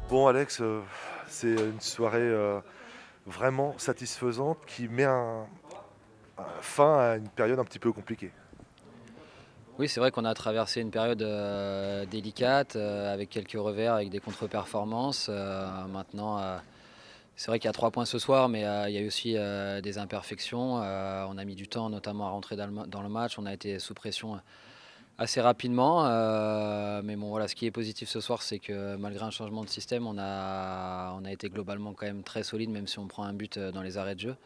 Bon Alex, c'est une soirée vraiment satisfaisante qui met fin à une période un petit peu compliquée. Oui, c'est vrai qu'on a traversé une période délicate avec quelques revers, avec des contre-performances. Maintenant, c'est vrai qu'il y a 3 points ce soir, mais il y a eu aussi des imperfections. On a mis du temps, notamment à rentrer dans le match. On a été sous pression assez rapidement. Mais bon, voilà, ce qui est positif ce soir, c'est que malgré un changement de système, on a été globalement quand même très solide, même si on prend un but dans les arrêts de jeu.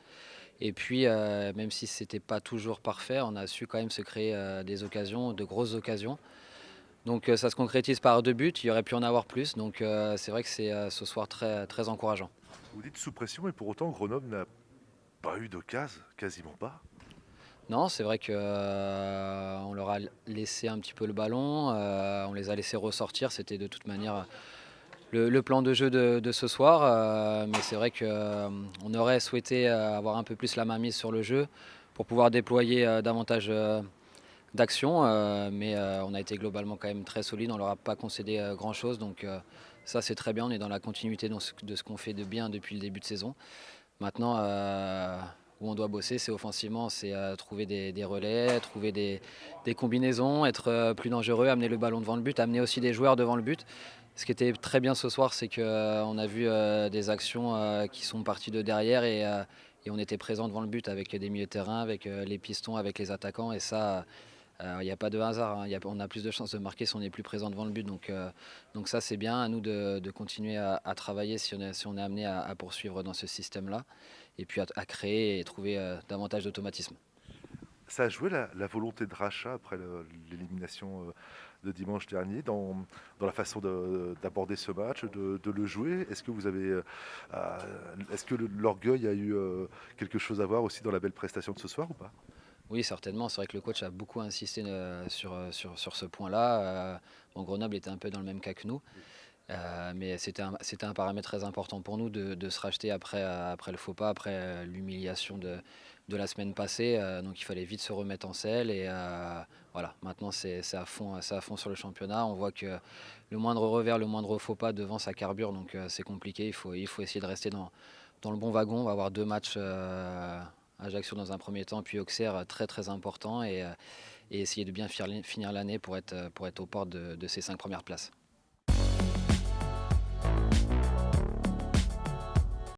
Et puis, même si c'était pas toujours parfait, on a su quand même se créer des occasions, de grosses occasions. Donc ça se concrétise par 2 buts, il y aurait pu en avoir plus. Donc c'est vrai que c'est ce soir très, très encourageant. Vous dites sous pression et pour autant Grenoble n'a pas eu d'occasion, quasiment pas. Non, c'est vrai qu'on on leur a laissé un petit peu le ballon, on les a laissés ressortir. C'était de toute manière le plan de jeu de ce soir. Mais c'est vrai qu'on aurait souhaité avoir un peu plus la main mise sur le jeu pour pouvoir déployer davantage d'action, mais on a été globalement quand même très solide, on leur a pas concédé grand-chose, donc ça c'est très bien, on est dans la continuité de ce qu'on fait de bien depuis le début de saison. Maintenant, où on doit bosser, c'est offensivement, c'est trouver des relais, trouver des combinaisons, être plus dangereux, amener le ballon devant le but, amener aussi des joueurs devant le but. Ce qui était très bien ce soir, c'est qu'on a vu des actions qui sont parties de derrière et on était présent devant le but avec des milieux de terrain, avec les pistons, avec les attaquants, et ça, il n'y a pas de hasard, hein. On a plus de chances de marquer si on est plus présent devant le but. Donc ça, c'est bien à nous de continuer à travailler si on est amené à poursuivre dans ce système-là. Et puis à créer et trouver davantage d'automatisme. Ça a joué la volonté de rachat après l'élimination de dimanche dernier dans la façon d'aborder ce match, de le jouer. Est-ce que est-ce que l'orgueil a eu quelque chose à voir aussi dans la belle prestation de ce soir ou pas? Oui, certainement. C'est vrai que le coach a beaucoup insisté sur ce point-là. Bon, Grenoble était un peu dans le même cas que nous. Mais c'était un paramètre très important pour nous de se racheter après le faux pas, après l'humiliation de la semaine passée. Donc il fallait vite se remettre en selle. Et voilà, maintenant c'est à fond sur le championnat. On voit que le moindre revers, le moindre faux pas devant, ça carbure. Donc c'est compliqué. Il faut essayer de rester dans le bon wagon. On va avoir 2 matchs. Ajaccio dans un premier temps, puis Auxerre très très important. Et essayer de bien finir l'année pour être aux portes de ces 5 premières places.